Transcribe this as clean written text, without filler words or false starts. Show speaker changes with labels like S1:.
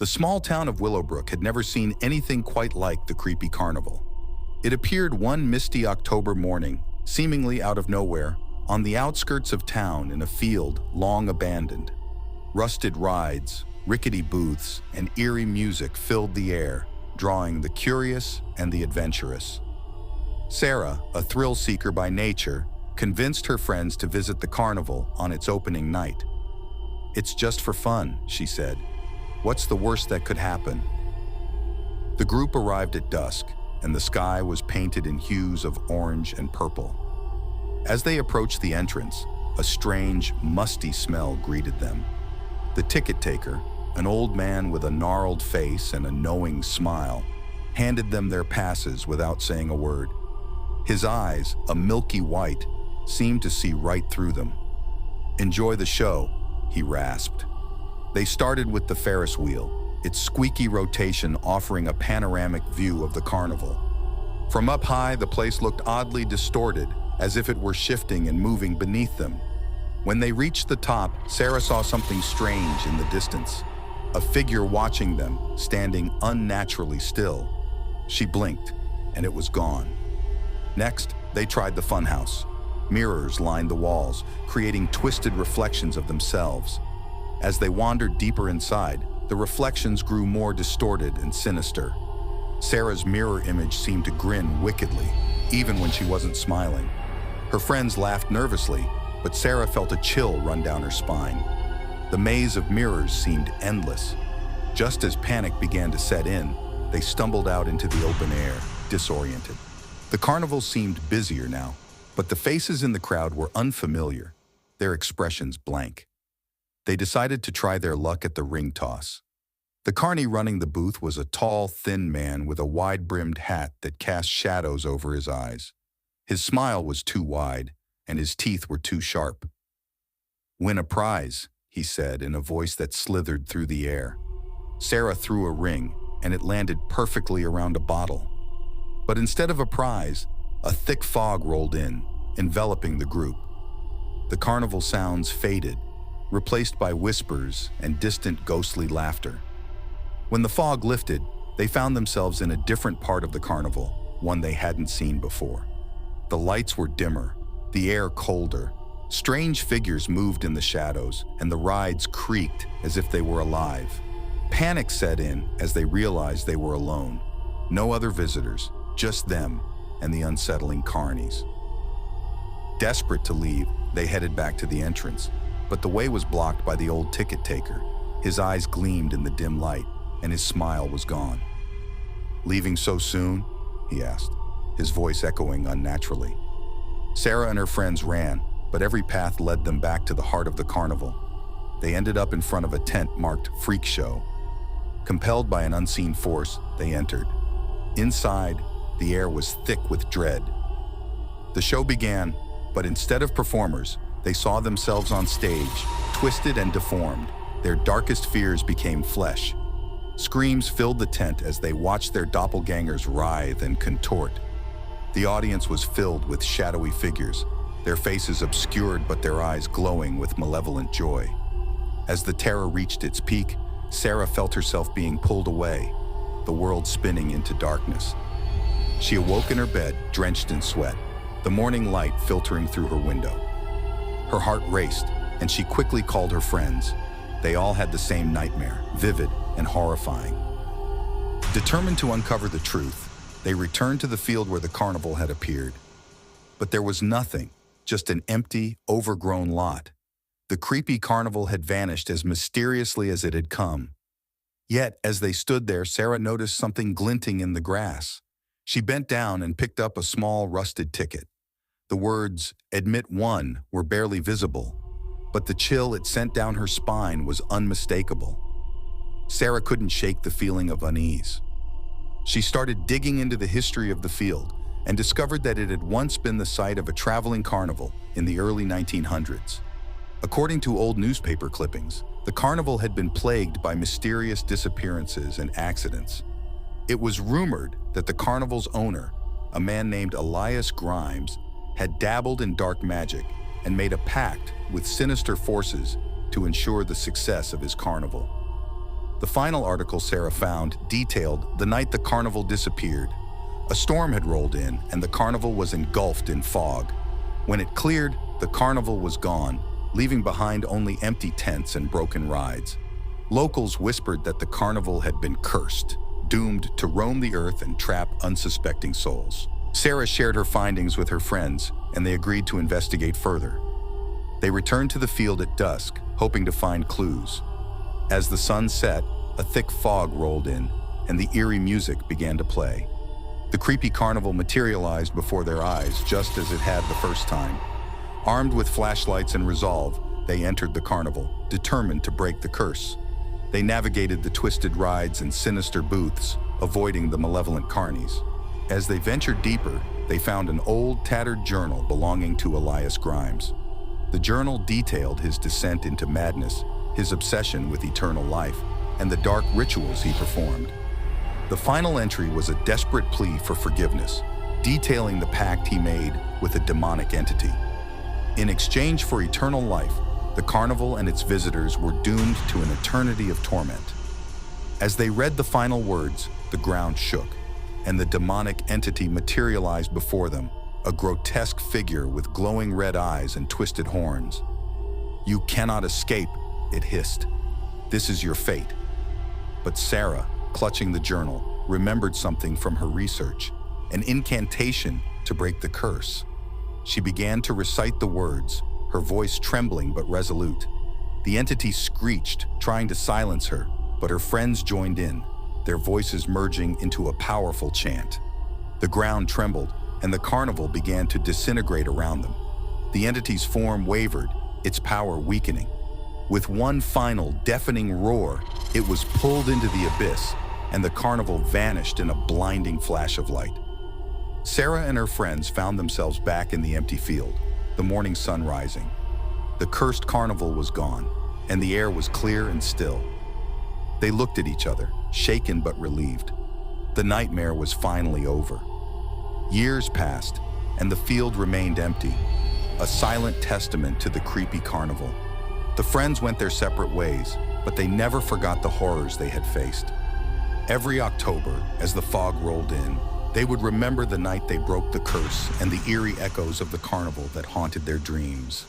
S1: The small town of Willowbrook had never seen anything quite like the creepy carnival. It appeared one misty October morning, seemingly out of nowhere, on the outskirts of town in a field long abandoned. Rusted rides, rickety booths, and eerie music filled the air, drawing the curious and the adventurous. Sarah, a thrill seeker by nature, convinced her friends to visit the carnival on its opening night. "It's just for fun," she said. "What's the worst that could happen?" The group arrived at dusk, and the sky was painted in hues of orange and purple. As they approached the entrance, a strange, musty smell greeted them. The ticket taker, an old man with a gnarled face and a knowing smile, handed them their passes without saying a word. His eyes, a milky white, seemed to see right through them. "Enjoy the show," he rasped. They started with the Ferris wheel, its squeaky rotation offering a panoramic view of the carnival. From up high, the place looked oddly distorted, as if it were shifting and moving beneath them. When they reached the top, Sarah saw something strange in the distance. A figure watching them, standing unnaturally still. She blinked, and it was gone. Next, they tried the funhouse. Mirrors lined the walls, creating twisted reflections of themselves. As they wandered deeper inside, the reflections grew more distorted and sinister. Sarah's mirror image seemed to grin wickedly, even when she wasn't smiling. Her friends laughed nervously, but Sarah felt a chill run down her spine. The maze of mirrors seemed endless. Just as panic began to set in, they stumbled out into the open air, disoriented. The carnival seemed busier now, but the faces in the crowd were unfamiliar, their expressions blank. They decided to try their luck at the ring toss. The carny running the booth was a tall, thin man with a wide-brimmed hat that cast shadows over his eyes. His smile was too wide, and his teeth were too sharp. "Win a prize," he said in a voice that slithered through the air. Sarah threw a ring, and it landed perfectly around a bottle. But instead of a prize, a thick fog rolled in, enveloping the group. The carnival sounds faded, replaced by whispers and distant ghostly laughter. When the fog lifted, they found themselves in a different part of the carnival, one they hadn't seen before. The lights were dimmer, the air colder. Strange figures moved in the shadows, and the rides creaked as if they were alive. Panic set in as they realized they were alone. No other visitors, just them and the unsettling carnies. Desperate to leave, they headed back to the entrance, but the way was blocked by the old ticket taker. His eyes gleamed in the dim light, and his smile was gone. "Leaving so soon?" he asked, his voice echoing unnaturally. Sarah and her friends ran, but every path led them back to the heart of the carnival. They ended up in front of a tent marked Freak Show. Compelled by an unseen force, they entered. Inside, the air was thick with dread. The show began, but instead of performers, they saw themselves on stage, twisted and deformed. Their darkest fears became flesh. Screams filled the tent as they watched their doppelgangers writhe and contort. The audience was filled with shadowy figures, their faces obscured but their eyes glowing with malevolent joy. As the terror reached its peak, Sarah felt herself being pulled away, the world spinning into darkness. She awoke in her bed, drenched in sweat, the morning light filtering through her window. Her heart raced, and she quickly called her friends. They all had the same nightmare, vivid and horrifying. Determined to uncover the truth, they returned to the field where the carnival had appeared. But there was nothing, just an empty, overgrown lot. The creepy carnival had vanished as mysteriously as it had come. Yet, as they stood there, Sarah noticed something glinting in the grass. She bent down and picked up a small, rusted ticket. The words, "Admit 1," were barely visible, but the chill it sent down her spine was unmistakable. Sarah couldn't shake the feeling of unease. She started digging into the history of the field and discovered that it had once been the site of a traveling carnival in the early 1900s. According to old newspaper clippings, the carnival had been plagued by mysterious disappearances and accidents. It was rumored that the carnival's owner, a man named Elias Grimes, had dabbled in dark magic and made a pact with sinister forces to ensure the success of his carnival. The final article Sarah found detailed the night the carnival disappeared. A storm had rolled in, and the carnival was engulfed in fog. When it cleared, the carnival was gone, leaving behind only empty tents and broken rides. Locals whispered that the carnival had been cursed, doomed to roam the earth and trap unsuspecting souls. Sarah shared her findings with her friends, and they agreed to investigate further. They returned to the field at dusk, hoping to find clues. As the sun set, a thick fog rolled in, and the eerie music began to play. The creepy carnival materialized before their eyes, just as it had the first time. Armed with flashlights and resolve, they entered the carnival, determined to break the curse. They navigated the twisted rides and sinister booths, avoiding the malevolent carnies. As they ventured deeper, they found an old, tattered journal belonging to Elias Grimes. The journal detailed his descent into madness, his obsession with eternal life, and the dark rituals he performed. The final entry was a desperate plea for forgiveness, detailing the pact he made with a demonic entity. In exchange for eternal life, the carnival and its visitors were doomed to an eternity of torment. As they read the final words, the ground shook, and the demonic entity materialized before them, a grotesque figure with glowing red eyes and twisted horns. "You cannot escape," it hissed. "This is your fate." But Sarah, clutching the journal, remembered something from her research, an incantation to break the curse. She began to recite the words, her voice trembling but resolute. The entity screeched, trying to silence her, but her friends joined in, their voices merging into a powerful chant. The ground trembled, and the carnival began to disintegrate around them. The entity's form wavered, its power weakening. With one final, deafening roar, it was pulled into the abyss, and the carnival vanished in a blinding flash of light. Sarah and her friends found themselves back in the empty field, the morning sun rising. The cursed carnival was gone, and the air was clear and still. They looked at each other, shaken but relieved. The nightmare was finally over. Years passed, and the field remained empty, a silent testament to the creepy carnival. The friends went their separate ways, but they never forgot the horrors they had faced. Every October, as the fog rolled in, they would remember the night they broke the curse and the eerie echoes of the carnival that haunted their dreams.